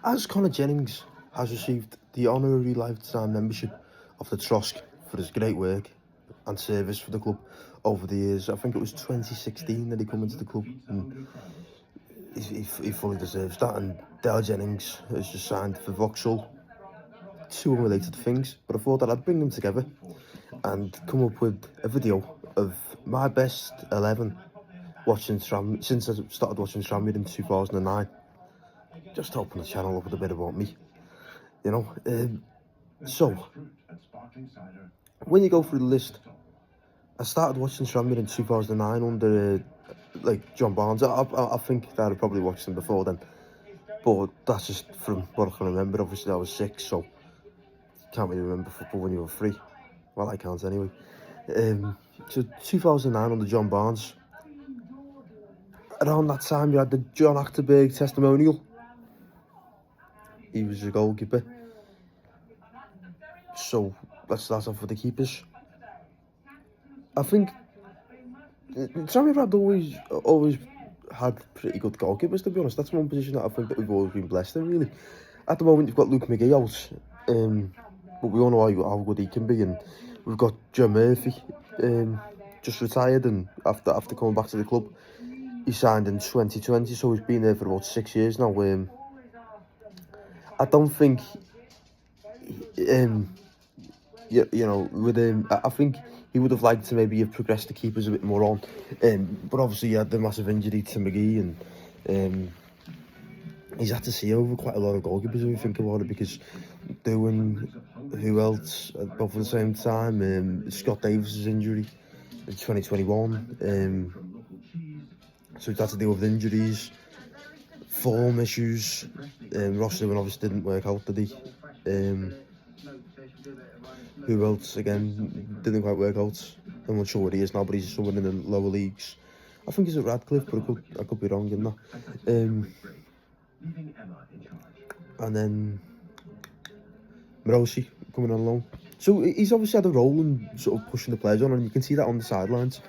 As Connor Jennings has received the honorary lifetime membership of the Trosk for his great work and service for the club over the years. I think it was 2016 that he came into the club, and he fully deserves that. And Dale Jennings has just signed for Vauxhall. Two unrelated things, but I thought that I'd bring them together and come up with a video of my best 11 watching since I started watching Tranmere in 2009. Just to open the channel up with a bit about me, you know. So, when you go through the list, I started watching Tranmere in 2009 under John Barnes. I think that I'd probably watched them before then, but that's just from what I can remember. Obviously I was 6, so can't really remember football when you were 3. Well, I can't anyway. So 2009 under John Barnes. Around that time you had the John Achterberg testimonial. He was a goalkeeper. So let's start off with the keepers. I think Tranmere had always had pretty good goalkeepers, to be honest. That's one position that I think that we've always been blessed in, really. At the moment, you've got Luke McGee out, but we all know how good he can be. And we've got Joe Murphy, just retired, and after coming back to the club, he signed in 2020, so he's been there for about 6 years now. I don't think, with him, I think he would have liked to maybe have progressed the keepers a bit more on. But obviously he had the massive injury to McGee, and he's had to see over quite a lot of goalkeepers if you think about it, because doing who else both at the same time, Scott Davis's injury in 2021, so he's had to deal with injuries, form issues. Ross Lewin obviously didn't work out, did he? Who else again didn't quite work out? I'm not sure what he is now, but he's someone in the lower leagues. I think he's at Radcliffe, but I could be wrong in that. And then Morosi coming on loan. So he's obviously had a role in sort of pushing the players on, and you can see that on the sidelines.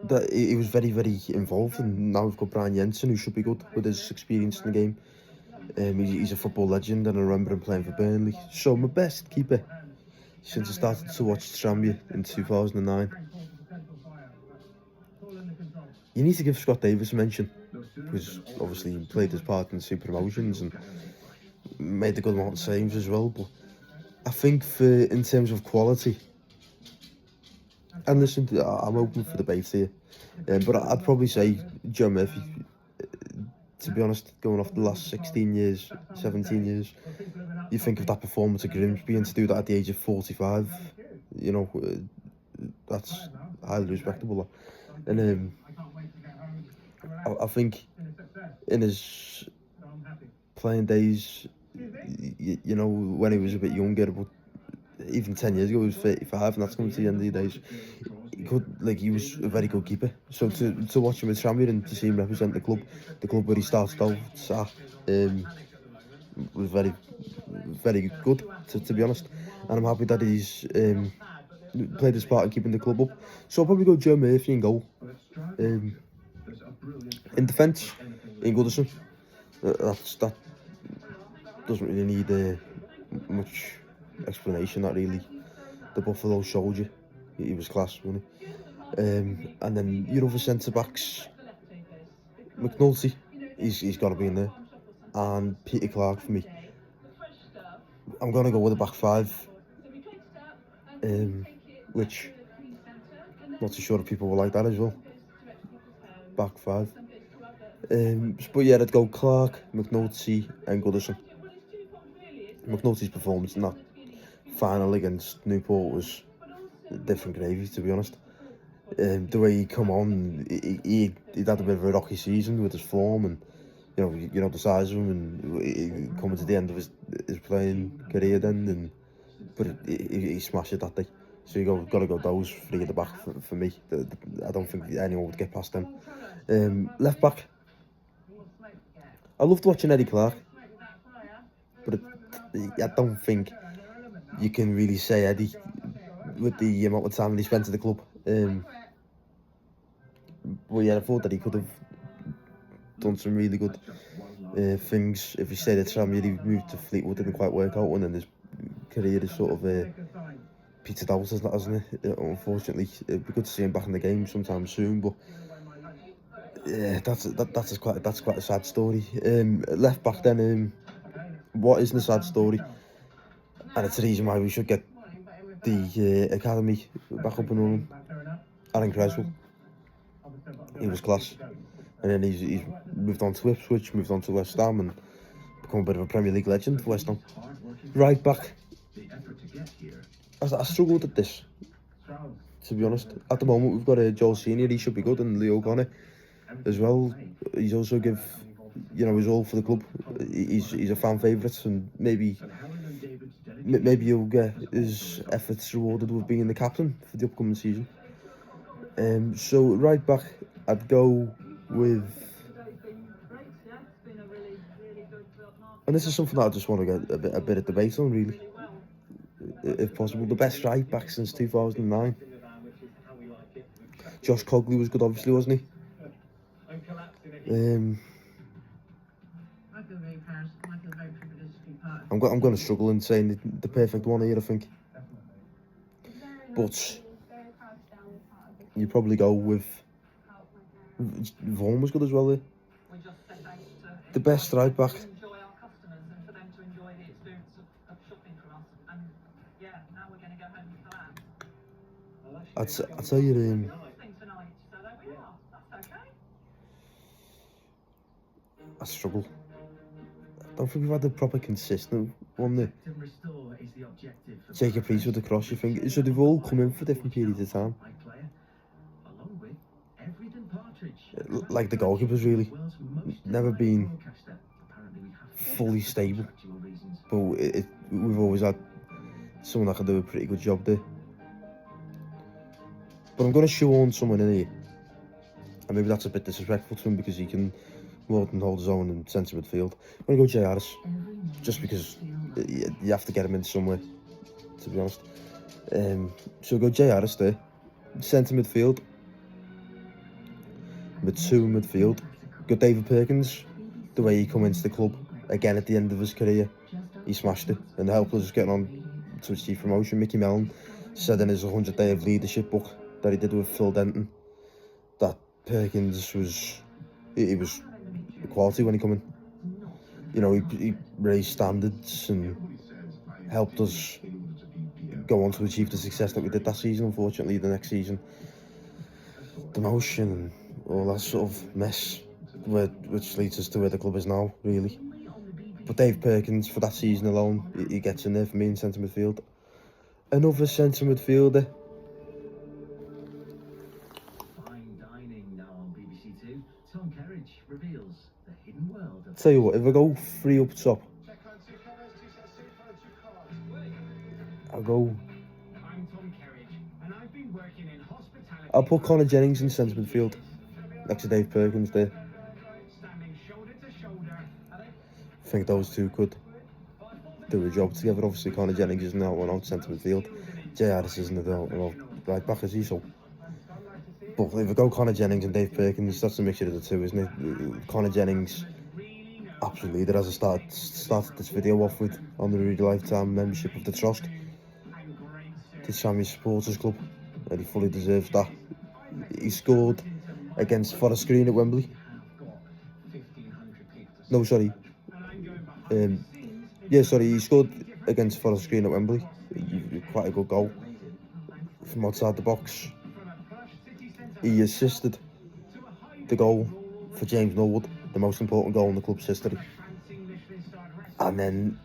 That he was very, very involved, and now we've got Brian Jensen, who should be good with his experience in the game. He's a football legend, and I remember him playing for Burnley. So my best keeper since I started to watch Tranmere in 2009. You need to give Scott Davis a mention, because obviously he played his part in 2 promotions and made a good amount of saves as well. But I think in terms of quality, and listen, I'm open for debate here, but I'd probably say Joe Murphy. To be honest, going off the last 16 years, 17 years, you think of that performance at Grimsby, and to do that at the age of 45, that's highly respectable. And I think in his playing days, when he was a bit younger, but even 10 years ago, he was 35, and that's coming to the end of the days. He was a very good keeper. So to watch him with Tranmere and to see him represent the club where he started out at, was very, very good, to be honest. And I'm happy that he's played his part in keeping the club up. So I'll probably go Joe Murphy in goal. In defence, in Goodison. That doesn't really need much explanation, that really. The Buffalo soldier, he was class, wasn't he? And then your other centre-backs, McNulty, he's got to be in there. And Peter Clark for me. I'm going to go with a back 5, which not too sure if people will like that as well. Back 5. But yeah, I'd go Clark, McNulty and Goodison. McNulty's performance in that final against Newport was different gravy, to be honest. The way he come on, he'd had a bit of a rocky season with his form, and you know the size of him, and coming to the end of his playing career then, but he smashed it that day. So you got to go those 3 at the back for me. I don't think anyone would get past them. Left back, I loved watching Eddie Clark, but I don't think you can really say Eddie with the amount of time that he spent at the club. Well, yeah, I thought that he could have done some really good things. If he stayed at Tranmere, he moved to Fleetwood, didn't quite work out, and then his career is sort of petered out, hasn't it? Unfortunately, it'd be good to see him back in the game sometime soon, but yeah, that's quite a sad story. Left back then, what isn't a sad story, and it's the reason why we should get the academy back up and running. Aaron Creswell, he was class, and then he's moved on to Ipswich, moved on to West Ham, and become a bit of a Premier League legend for West Ham. Right back, I struggled at this, to be honest. At the moment, we've got Joel Senior, he should be good, and Leo Connor as well. He's also his all for the club. He's a fan favourite, and maybe he'll get his efforts rewarded with being the captain for the upcoming season. So right back, I'd go with, and this is something that I just want to get a bit of debate on, really, if possible. The best right back since 2009. Josh Cogley was good, obviously, wasn't he? I'm going to struggle in saying the perfect one here, I think. But you probably go with Vaughan was good as well. The best right back. I'd tell you, I struggle. I don't think we've had a proper consistent one there. Jacob Rees with the cross, you think? So they've all come in for different periods of time. Like the goalkeepers, really. Never been fully stable. But we've always had someone that can do a pretty good job there. But I'm going to shoehorn someone in here. And maybe that's a bit disrespectful to him because he can more than hold his own in centre midfield. I'm going to go Jay Harris. Just because you have to get him in somewhere, to be honest. So we'll go Jay Harris there. Centre midfield. With two in midfield. Got David Perkins. The way he come into the club again at the end of his career, he smashed it and helped us getting on to achieve promotion. Mickey Mellon said in his 100 Day of Leadership book that he did with Phil Denton that Perkins was quality when he come in. You know, he raised standards and helped us go on to achieve the success that we did that season. Unfortunately, the next season, demotion and all that sort of mess, which leads us to where the club is now, really. But Dave Perkins, for that season alone, he gets in there for me in centre midfield. Another centre midfielder. Tell you what, if I go three up top, I'll put Connor Jennings in centre midfield next to Dave Perkins there. I think those two could do a job together. Obviously, Connor Jennings isn't out and out centre midfield. Jay Harris isn't out right back, is he? So, but if I go Connor Jennings and Dave Perkins, that's a mixture of the two, isn't it? Connor Jennings, absolute leader, as I started this video off with, honorary lifetime membership of the Trust, the Tranmere Supporters Club, and he fully deserves that. He scored against Forest Green at Wembley. No, sorry. He scored against Forest Green at Wembley. Quite a good goal from outside the box. He assisted the goal for James Norwood, the most important goal in the club's history. And then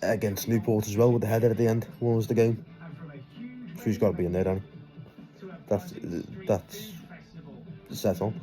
against Newport as well, with the header at the end, won us the game. So he's got to be in there, Danny. That's set on.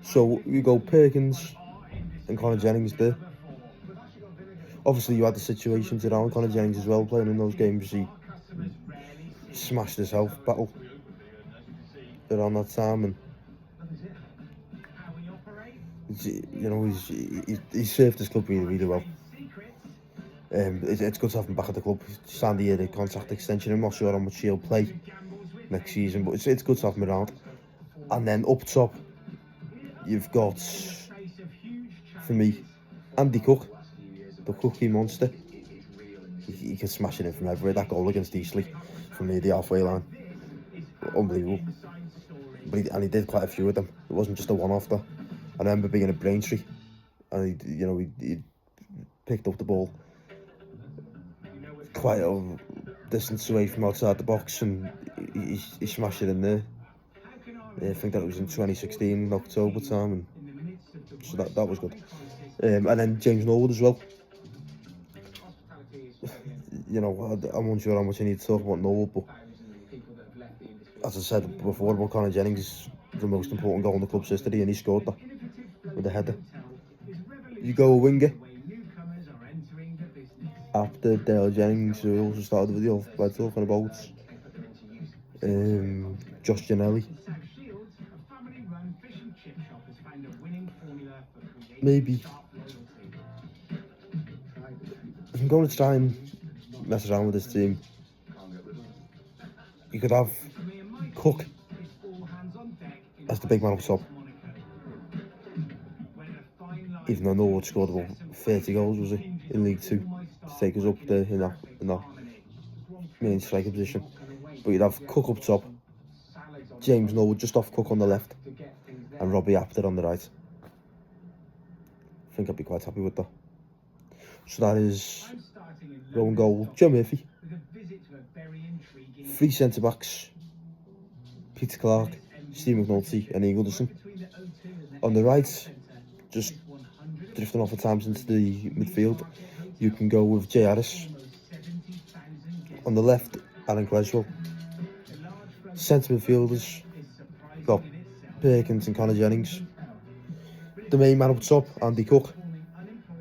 So you go Perkins and Connor Jennings there. Obviously, you had the situations around Connor Jennings as well, playing in those games. He smashed his health battle around that time, and he's served his club really, really well. It's good to have him back at the club. He signed a year contract extension. I'm not sure how much he'll play next season, but it's good to have him around. And then up top, you've got, for me, Andy Cook, the cookie monster. He can smash it in from everywhere. That goal against Eastleigh from near the halfway line, unbelievable. But he did quite a few of them. It wasn't just a one-off though. I remember being at Braintree, and he picked up the ball quite a distance away from outside the box, and he smashed it in there. I think that was in 2016 October time, and so that was good. And then James Norwood as well. I'm unsure how much I need to talk about Norwood, but as I said before about Conor Jennings, is the most important goal in the club's history, and he scored that with a header. You go a winger after Dale Jennings, who also started the video by talking about Josh Ginnelly. Maybe if I'm going to try and mess around with this team, you could have Cook as the big man up top. Even though Norwood scored about 30 goals, was it, in League Two, to take us up there in that main striker position. But you'd have Cook up top, James Norwood just off Cook on the left, and Robbie Apter on the right. I think I'd be quite happy with that. So that is Rowan goal, Joe Murphy. 3 centre-backs, Peter Clark, Steve McNulty and Ian Goodison. On the right, just drifting off at times into the midfield, you can go with Jay Harris. On the left, Alan Creswell. Centre midfielders, got Perkins and Conor Jennings. The main man up top, Andy Cook.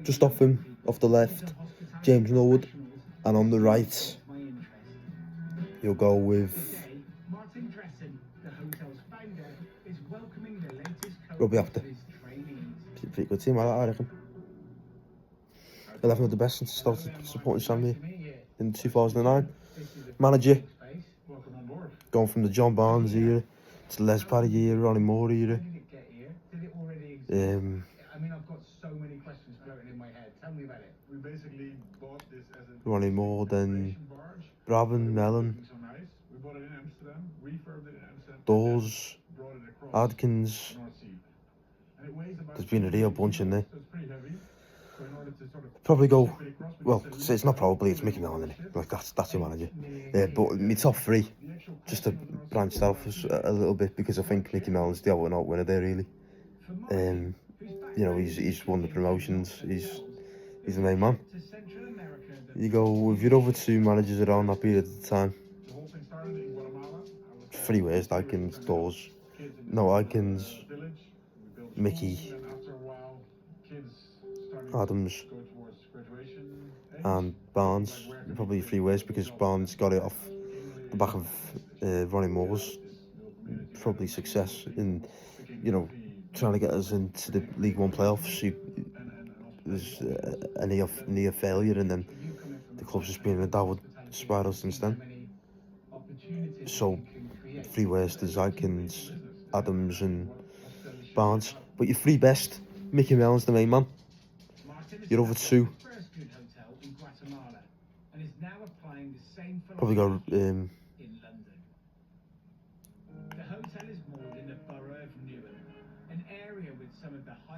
Just off him, off the left, James Norwood. And on the right, you'll go with Robbie Apter. Pretty good team, I reckon. 11 of the best since I started supporting Tranmere in 2009. Manager, going from the John Barnes era to the Les Parry era, Ronnie Moore era. Ronnie Moore, then Brabham, Mellon, Dawes, Adkins. There's been a real bunch in there. Probably go, well, it's not probably, it's Mickey Mellon, innit? Like, that's your manager. But my top 3, just to branch that off a little bit, because I think Mickey Mellon's the out-and-out winner there, really. He's won the promotions, he's the main man. You go with your other 2 managers around that period at the time. 3 ways, Adkins, Dawes. No, Adkins, Mickey, Adams and Barnes. Probably 3 ways, because Barnes got it off the back of Ronnie Moore's probably success in, trying to get us into the League One playoffs. It was a near failure, and then the club's just been in a downward spiral since then. So 3 ways, there's Adkins, Adams and Barnes. But your 3 best, Mickey Mellon's the main man. Your other 2, probably go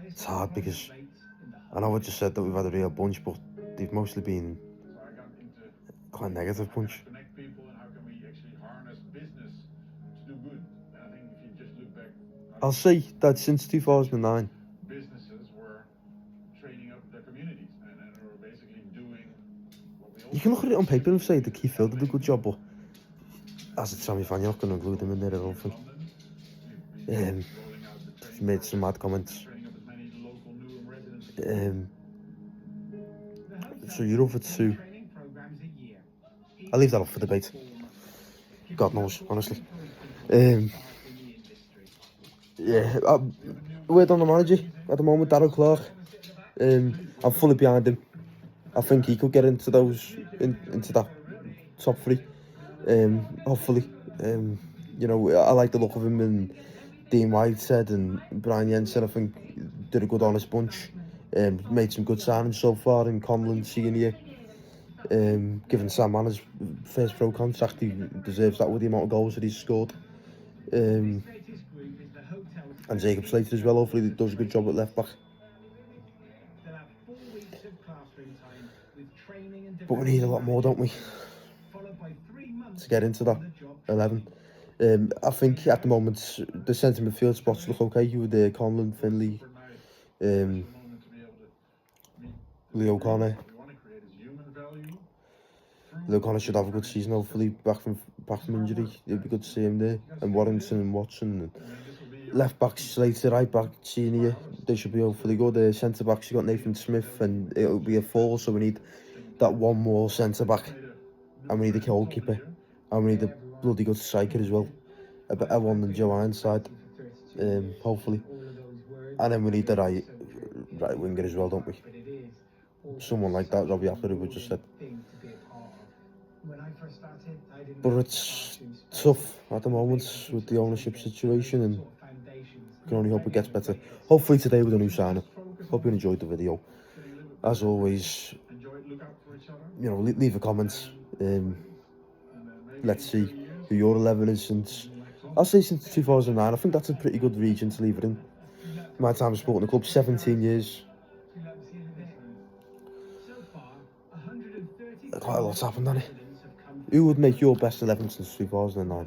it's hard, because I know I just said that we've had a real bunch, but they've mostly been quite a negative bunch. I'll say that since 2009, you can look at it on paper and say that Keithfield did a good job, but as a Tranmere fan, you're not going to include him in there, I don't think. He made some mad comments. So you're over 2. I'll leave that up for debate. God knows, honestly. Word on the manager at the moment, Darryl Clark. I'm fully behind him. I think he could get into into that top 3. Hopefully. I like the look of him, and Dean Whitehead and Brian Jensen, I think, did a good honest bunch Made some good signings so far in Conlon Senior. Given Sam Mann his first pro contract, he deserves that with the amount of goals that he's scored. And Jacob Slater as well, hopefully he does a good job at left back. But we need a lot more, don't we, to get into that 11. I think at the moment the centre midfield spots look okay with Conlon, Finley, Leo Connor. Leo Connor should have a good season, hopefully, back from injury. It'd be good to see him there. And Warrington and Watson. And left back Slater, right back Senior. They should be hopefully good. Centre backs, you got Nathan Smith, and it'll be a 4, so we need that one more centre back. And we need a goalkeeper. And we need a bloody good striker as well. A better one than Joe Ironside, hopefully. And then we need the right winger as well, don't we? Someone like that, Robbie After we just said. But it's tough at the moment with the ownership situation, and we can only hope it gets better. Hopefully today with a new signing. Hope you enjoyed the video. As always, you know, leave a comment. Let's see who your 11 is since, I'll say since 2009. I think that's a pretty good region to leave it in. My time supporting the club, 17 years. Quite a lot's happened, hasn't it? Who would make your best 11 since 2009?